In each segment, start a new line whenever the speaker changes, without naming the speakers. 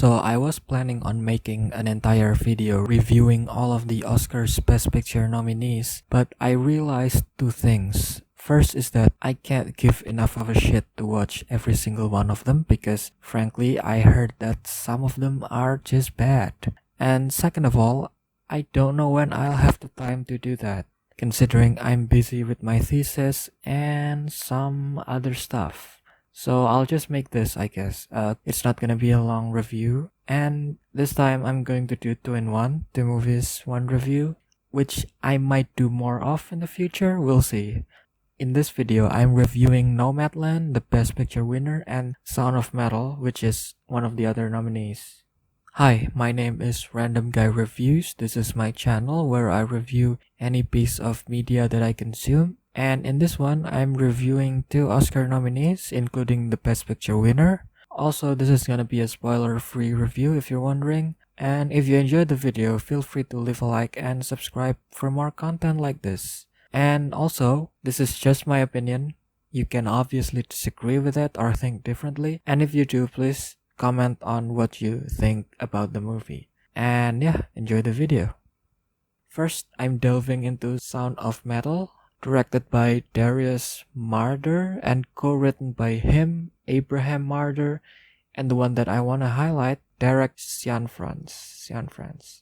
So I was planning on making an entire video reviewing all of the Oscars Best Picture nominees, but I realized two things. First is that I can't give enough of a shit to watch every single one of them because frankly I heard that some of them are just bad. And second of all, I don't know when I'll have the time to do that, considering I'm busy with my thesis and some other stuff. So I'll just make this, I guess. It's not gonna be a long review. And this time I'm going to do 2-in-1, 2 movies, 1 review, which I might do more of in the future, we'll see. In this video, I'm reviewing Nomadland, the Best Picture winner, and Sound of Metal, which is one of the other nominees. Hi, my name is Random Guy Reviews. This is my channel where I review any piece of media that I consume. And in this one, I'm reviewing 2 Oscar nominees, including the Best Picture winner. Also, this is gonna be a spoiler-free review if you're wondering. And if you enjoyed the video, feel free to leave a like and subscribe for more content like this. And also, this is just my opinion. You can obviously disagree with it or think differently. And if you do, please comment on what you think about the movie. And yeah, enjoy the video. First, I'm delving into Sound of Metal, directed by Darius Marder and co-written by him, Abraham Marder, and the one that I want to highlight, Derek Cianfrance.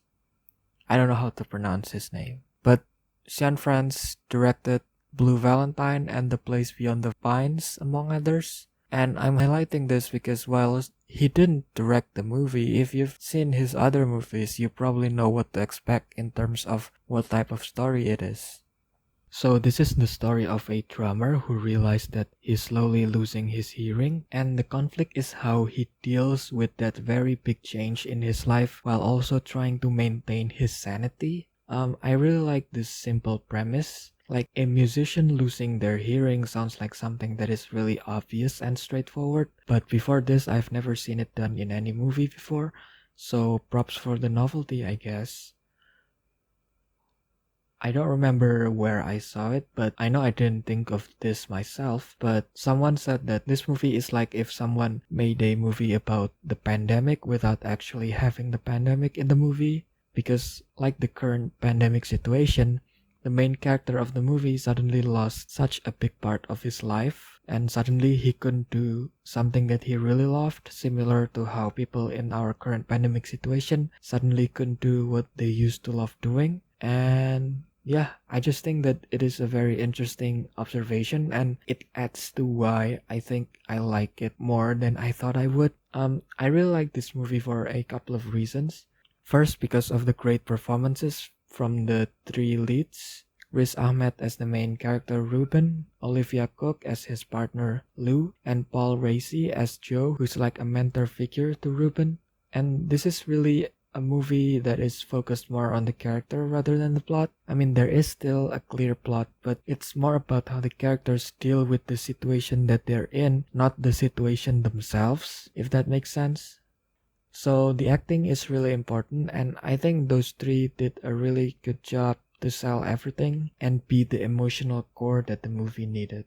I don't know how to pronounce his name, but Cianfrance directed Blue Valentine and The Place Beyond the Pines, among others. And I'm highlighting this because while he didn't direct the movie, if you've seen his other movies, you probably know what to expect in terms of what type of story it is. So this is the story of a drummer who realized that he's slowly losing his hearing, and the conflict is how he deals with that very big change in his life while also trying to maintain his sanity. I really like this simple premise. Like, a musician losing their hearing sounds like something that is really obvious and straightforward, but before this I've never seen it done in any movie before, so props for the novelty, I guess. I don't remember where I saw it, but I know I didn't think of this myself, but someone said that this movie is like if someone made a movie about the pandemic without actually having the pandemic in the movie, because like the current pandemic situation, the main character of the movie suddenly lost such a big part of his life, and suddenly he couldn't do something that he really loved, similar to how people in our current pandemic situation suddenly couldn't do what they used to love doing. And yeah, I just think that it is a very interesting observation, and it adds to why I think I like it more than I thought I would. I really like this movie for a couple of reasons. First, because of the great performances from the 3 leads. Riz Ahmed as the main character Ruben, Olivia Cook as his partner Lou, and Paul Raci as Joe, who's like a mentor figure to Ruben. And this is really a movie that is focused more on the character rather than the plot. I mean, there is still a clear plot, but it's more about how the characters deal with the situation that they're in, not the situation themselves, if that makes sense. So the acting is really important, and I think those 3 did a really good job to sell everything and be the emotional core that the movie needed.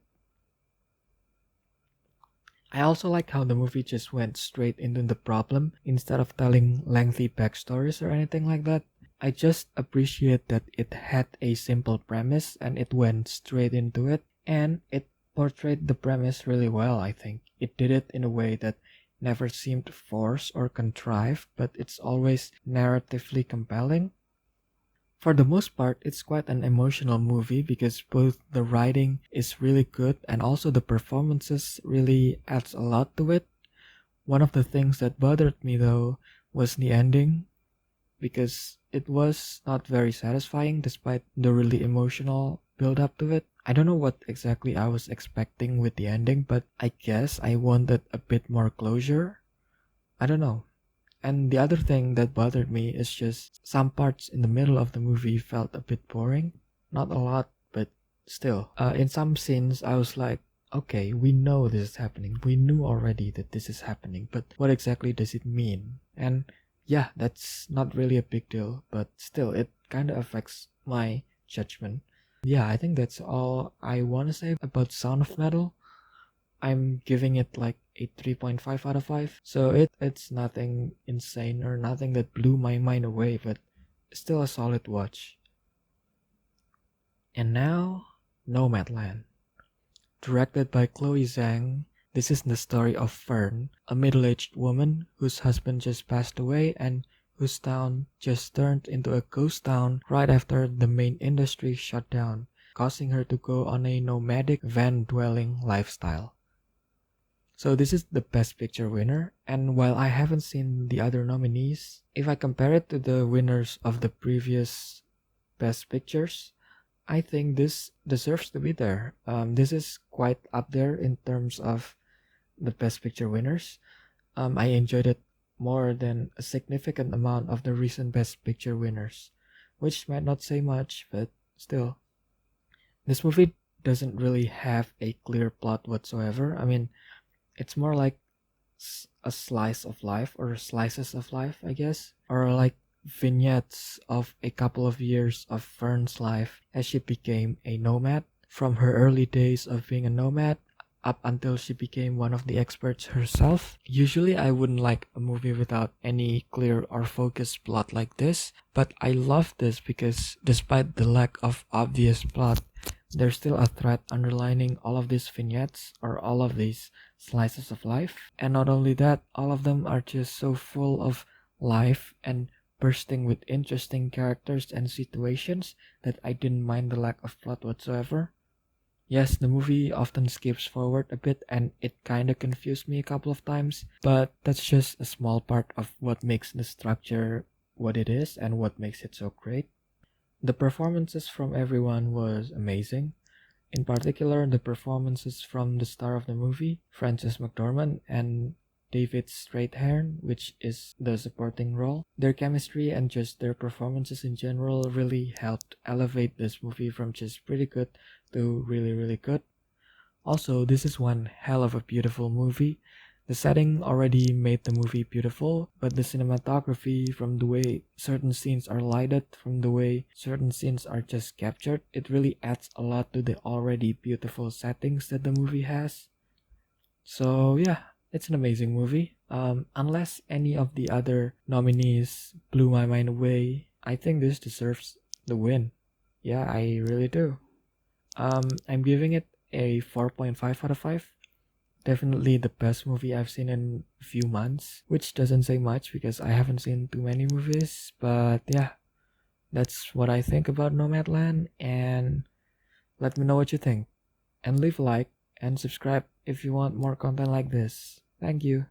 I also like how the movie just went straight into the problem instead of telling lengthy backstories or anything like that. I just appreciate that it had a simple premise and it went straight into it, and it portrayed the premise really well, I think. It did it in a way that never seemed forced or contrived, but it's always narratively compelling. For the most part, it's quite an emotional movie because both the writing is really good and also the performances really adds a lot to it. One of the things that bothered me though was the ending, because it was not very satisfying despite the really emotional build up to it. I don't know what exactly I was expecting with the ending, but I guess I wanted a bit more closure. I don't know. And the other thing that bothered me is just some parts in the middle of the movie felt a bit boring. Not a lot, but still. In some scenes, I was like, okay, we know this is happening. We knew already that this is happening, but what exactly does it mean? And yeah, that's not really a big deal, but still, it kind of affects my judgment. Yeah, I think that's all I want to say about Sound of Metal. I'm giving it like a 3.5 out of 5. So it's nothing insane or nothing that blew my mind away, but still a solid watch. And now, Nomadland. Directed by Chloe Zhang, this is the story of Fern, a middle-aged woman whose husband just passed away and whose town just turned into a ghost town right after the main industry shut down, causing her to go on a nomadic van-dwelling lifestyle. So this is the Best Picture winner, and while I haven't seen the other nominees, if I compare it to the winners of the previous Best Pictures, I think this deserves to be there. This is quite up there in terms of the Best Picture winners. I enjoyed it more than a significant amount of the recent Best Picture winners, which might not say much, but still. This movie doesn't really have a clear plot whatsoever. I mean, it's more like a slice of life or slices of life, I guess, or like vignettes of a couple of years of Fern's life as she became a nomad, from her early days of being a nomad up until she became one of the experts herself. Usually I wouldn't like a movie without any clear or focused plot like this, but I love this because despite the lack of obvious plot, there's still a thread underlining all of these vignettes or all of these slices of life. And not only that, all of them are just so full of life and bursting with interesting characters and situations that I didn't mind the lack of plot whatsoever. Yes, the movie often skips forward a bit and it kinda confused me a couple of times, but that's just a small part of what makes the structure what it is and what makes it so great. The performances from everyone was amazing. In particular, the performances from the star of the movie, Frances McDormand, and David Strathairn, which is the supporting role. Their chemistry and just their performances in general really helped elevate this movie from just pretty good to really, really good. Also, this is one hell of a beautiful movie. The setting already made the movie beautiful, but the cinematography, from the way certain scenes are lighted, from the way certain scenes are just captured, it really adds a lot to the already beautiful settings that the movie has. So yeah, it's an amazing movie. Unless any of the other nominees blew my mind away, I think this deserves the win. Yeah, I really do. I'm giving it a 4.5 out of 5. Definitely the best movie I've seen in a few months, which doesn't say much because I haven't seen too many movies, but yeah, that's what I think about Nomadland, and let me know what you think. And leave a like and subscribe if you want more content like this. Thank you.